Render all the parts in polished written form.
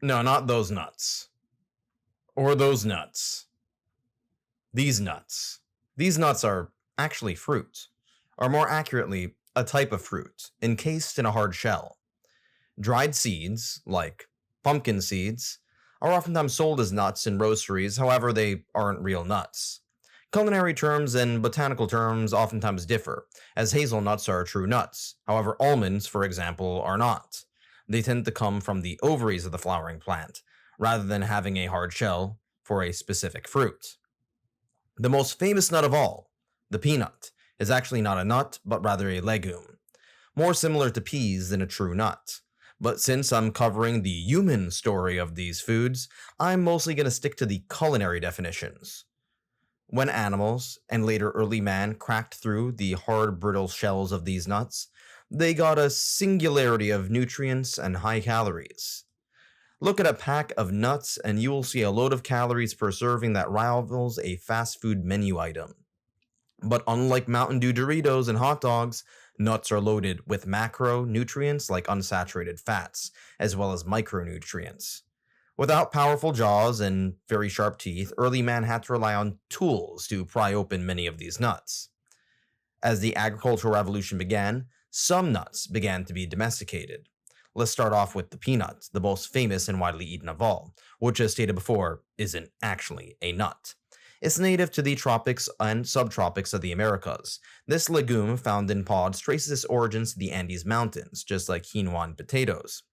No, not those nuts. Or those nuts. These nuts. These nuts are actually fruit, or more accurately, a type of fruit, encased in a hard shell. Dried seeds, like pumpkin seeds, are oftentimes sold as nuts in roasteries, however, they aren't real nuts. Culinary terms and botanical terms oftentimes differ, as hazelnuts are true nuts. However, almonds, for example, are not. They tend to come from the ovaries of the flowering plant, rather than having a hard shell for a specific fruit. The most famous nut of all, the peanut, is actually not a nut, but rather a legume, more similar to peas than a true nut. But since I'm covering the human story of these foods, I'm mostly going to stick to the culinary definitions. When animals, and later early man, cracked through the hard, brittle shells of these nuts, they got a singularity of nutrients and high calories. Look at a pack of nuts and you will see a load of calories per serving that rivals a fast food menu item. But unlike Mountain Dew Doritos and hot dogs, nuts are loaded with macronutrients like unsaturated fats, as well as micronutrients. Without powerful jaws and very sharp teeth, early man had to rely on tools to pry open many of these nuts. As the agricultural revolution began, some nuts began to be domesticated. Let's start off with the peanut, the most famous and widely eaten of all, which, as stated before, isn't actually a nut. It's native to the tropics and subtropics of the Americas. This legume, found in pods, traces its origins to the Andes Mountains, just like quinoa and potatoes.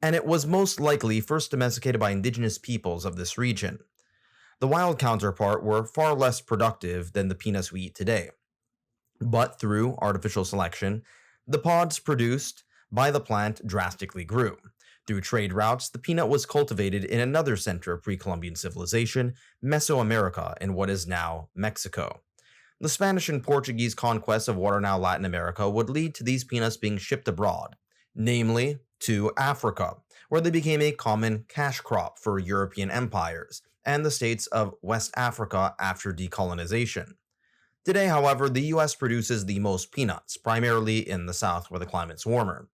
And it was most likely first domesticated by indigenous peoples of this region. The wild counterpart were far less productive than the peanuts we eat today. But through artificial selection, the pods produced by the plant drastically grew. Through trade routes, the peanut was cultivated in another center of pre Columbian civilization, Mesoamerica, in what is now Mexico. The Spanish and Portuguese conquests of what are now Latin America would lead to these peanuts being shipped abroad, namely to Africa, where they became a common cash crop for European empires and the states of West Africa after decolonization. Today, however, the US produces the most peanuts, primarily in the South where the climate's warmer.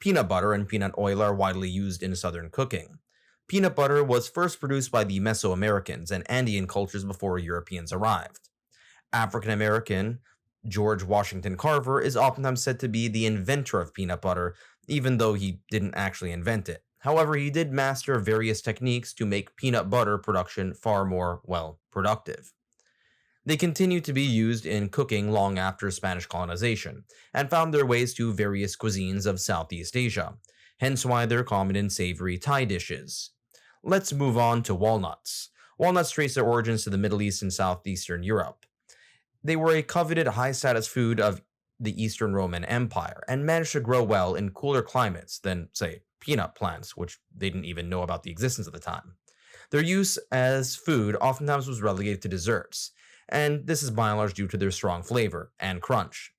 Peanut butter and peanut oil are widely used in southern cooking. Peanut butter was first produced by the Mesoamericans and Andean cultures before Europeans arrived. African American George Washington Carver is oftentimes said to be the inventor of peanut butter, even though he didn't actually invent it. However, he did master various techniques to make peanut butter production far more, well, productive. They continued to be used in cooking long after Spanish colonization, and found their ways to various cuisines of Southeast Asia, hence why they're common in savory Thai dishes. Let's move on to walnuts. Walnuts trace their origins to the Middle East and Southeastern Europe. They were a coveted high status food of the Eastern Roman Empire, and managed to grow well in cooler climates than, say, peanut plants, which they didn't even know about the existence at the time. Their use as food oftentimes was relegated to desserts, and this is by and large due to their strong flavor and crunch.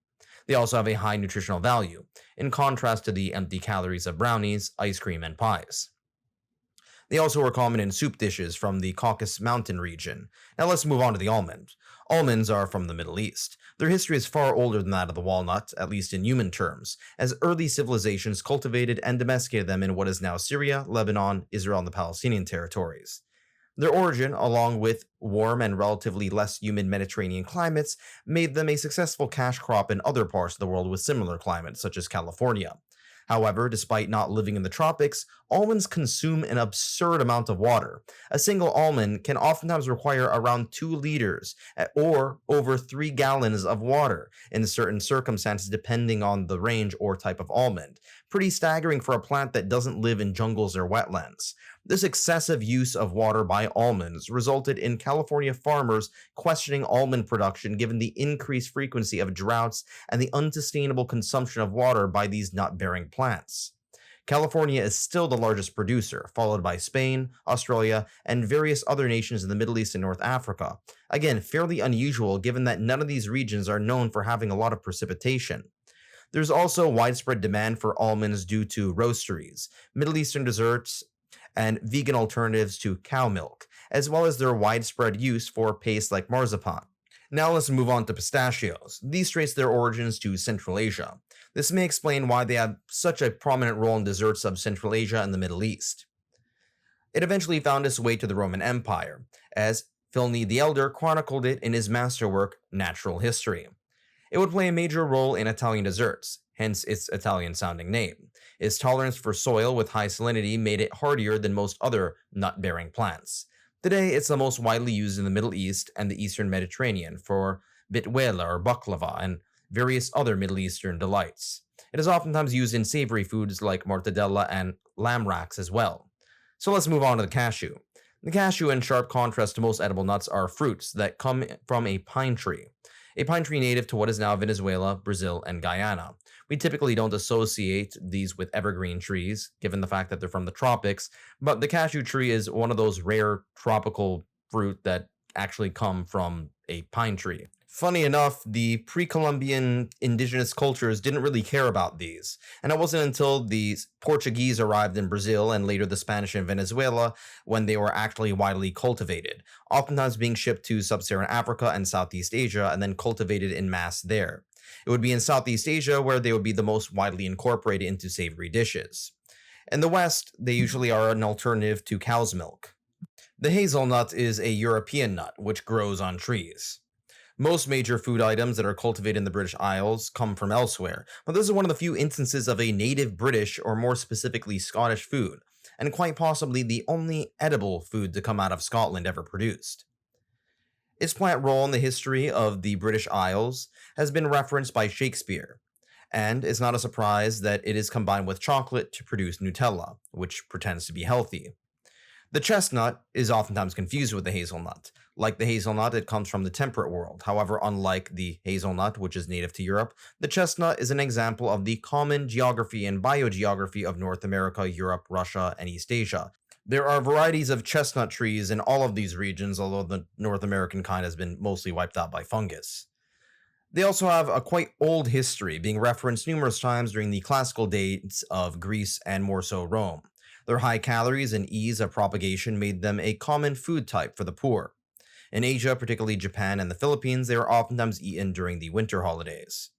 They also have a high nutritional value, in contrast to the empty calories of brownies, ice cream, and pies. They also are common in soup dishes from the Caucasus Mountain region. Now let's move on to the almond. Almonds are from the Middle East. Their history is far older than that of the walnut, at least in human terms, as early civilizations cultivated and domesticated them in what is now Syria, Lebanon, Israel, and the Palestinian territories. Their origin, along with warm and relatively less humid Mediterranean climates, made them a successful cash crop in other parts of the world with similar climates, such as California. However, despite not living in the tropics, almonds consume an absurd amount of water. A single almond can oftentimes require around 2 liters or over 3 gallons of water in certain circumstances, depending on the range or type of almond. Pretty staggering for a plant that doesn't live in jungles or wetlands. This excessive use of water by almonds resulted in California farmers questioning almond production given the increased frequency of droughts and the unsustainable consumption of water by these nut-bearing plants. California is still the largest producer, followed by Spain, Australia, and various other nations in the Middle East and North Africa. Again, fairly unusual given that none of these regions are known for having a lot of precipitation. There's also widespread demand for almonds due to roasteries, Middle Eastern desserts, and vegan alternatives to cow milk, as well as their widespread use for paste like marzipan. Now let's move on to pistachios. These trace their origins to Central Asia. This may explain why they have such a prominent role in desserts of Central Asia and the Middle East. It eventually found its way to the Roman Empire, as Pliny the Elder chronicled it in his masterwork, Natural History. It would play a major role in Italian desserts, hence its Italian sounding name. Its tolerance for soil with high salinity made it hardier than most other nut bearing plants. Today, it's the most widely used in the Middle East and the Eastern Mediterranean for bitwela or baklava and various other Middle Eastern delights. It is oftentimes used in savory foods like mortadella and lamb racks as well. So let's move on to the cashew. The cashew, in sharp contrast to most edible nuts, are fruits that come from a pine tree. A pine tree native to what is now Venezuela, Brazil, and Guyana. We typically don't associate these with evergreen trees, given the fact that they're from the tropics, but the cashew tree is one of those rare tropical fruit that actually come from a pine tree. Funny enough, the pre-Columbian indigenous cultures didn't really care about these, and it wasn't until the Portuguese arrived in Brazil and later the Spanish in Venezuela when they were actually widely cultivated, oftentimes being shipped to sub-Saharan Africa and Southeast Asia and then cultivated in mass there. It would be in Southeast Asia where they would be the most widely incorporated into savory dishes. In the West, they usually are an alternative to cow's milk. The hazelnut is a European nut which grows on trees. Most major food items that are cultivated in the British Isles come from elsewhere, but this is one of the few instances of a native British or more specifically Scottish food, and quite possibly the only edible food to come out of Scotland ever produced. Its plant role in the history of the British Isles has been referenced by Shakespeare, and it's not a surprise that it is combined with chocolate to produce Nutella, which pretends to be healthy. The chestnut is oftentimes confused with the hazelnut. Like the hazelnut, it comes from the temperate world. However, unlike the hazelnut, which is native to Europe, the chestnut is an example of the common geography and biogeography of North America, Europe, Russia, and East Asia. There are varieties of chestnut trees in all of these regions, although the North American kind has been mostly wiped out by fungus. They also have a quite old history, being referenced numerous times during the classical days of Greece and more so Rome. Their high calories and ease of propagation made them a common food type for the poor. In Asia, particularly Japan and the Philippines, they are oftentimes eaten during the winter holidays.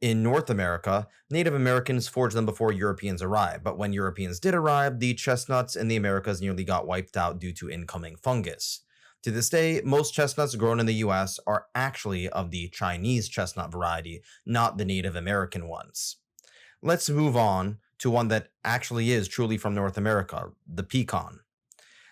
In North America, Native Americans foraged them before Europeans arrived, but when Europeans did arrive, the chestnuts in the Americas nearly got wiped out due to incoming fungus. To this day, most chestnuts grown in the US are actually of the Chinese chestnut variety, not the Native American ones. Let's move on to one that actually is truly from North America, the pecan.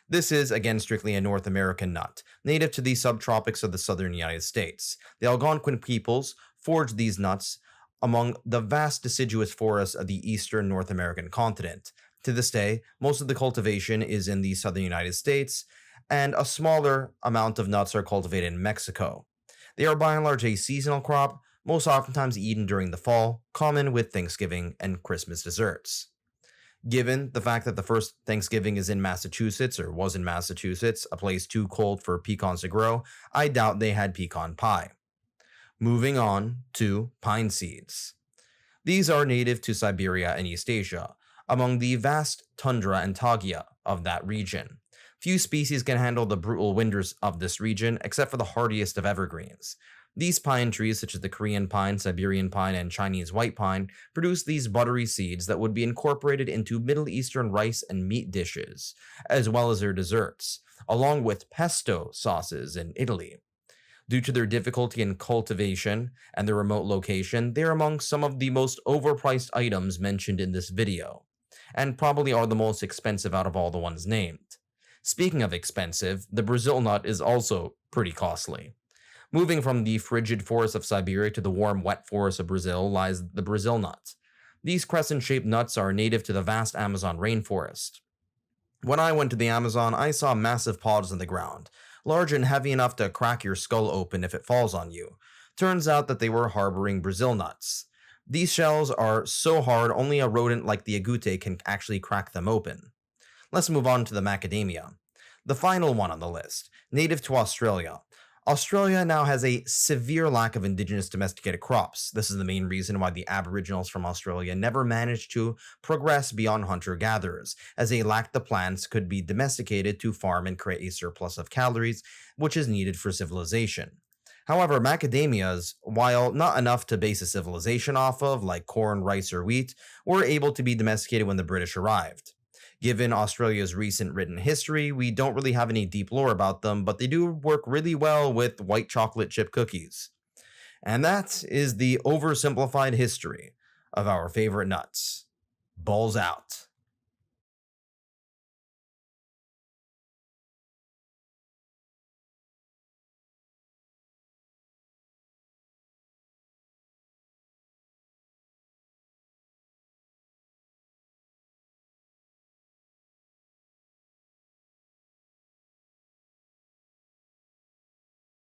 This is, again, strictly a North American nut, native to the subtropics of the southern United States. The Algonquin peoples foraged these nuts among the vast deciduous forests of the eastern North American continent. To this day, most of the cultivation is in the southern United States, and a smaller amount of nuts are cultivated in Mexico. They are by and large a seasonal crop, most oftentimes eaten during the fall, common with Thanksgiving and Christmas desserts. Given the fact that the first Thanksgiving is in Massachusetts, or was in Massachusetts, a place too cold for pecans to grow, I doubt they had pecan pie. Moving on to pine seeds. These are native to Siberia and East Asia, among the vast tundra and taiga of that region. Few species can handle the brutal winters of this region, except for the hardiest of evergreens. These pine trees, such as the Korean pine, Siberian pine, and Chinese white pine, produce these buttery seeds that would be incorporated into Middle Eastern rice and meat dishes, as well as their desserts, along with pesto sauces in Italy. Due to their difficulty in cultivation and their remote location, they are among some of the most overpriced items mentioned in this video, and probably are the most expensive out of all the ones named. Speaking of expensive, the Brazil nut is also pretty costly. Moving from the frigid forests of Siberia to the warm, wet forests of Brazil lies the Brazil nut. These crescent-shaped nuts are native to the vast Amazon rainforest. When I went to the Amazon, I saw massive pods in the ground, large and heavy enough to crack your skull open if it falls on you. Turns out that they were harboring Brazil nuts. These shells are so hard only a rodent like the agouti can actually crack them open. Let's move on to the macadamia. The final one on the list, native to Australia. Australia now has a severe lack of indigenous domesticated crops. This is the main reason why the Aboriginals from Australia never managed to progress beyond hunter-gatherers, as they lacked the plants could be domesticated to farm and create a surplus of calories, which is needed for civilization. However, macadamias, while not enough to base a civilization off of, like corn, rice, or wheat, were able to be domesticated when the British arrived. Given Australia's recent written history, we don't really have any deep lore about them, but they do work really well with white chocolate chip cookies. And that is the oversimplified history of our favorite nuts. Balls out.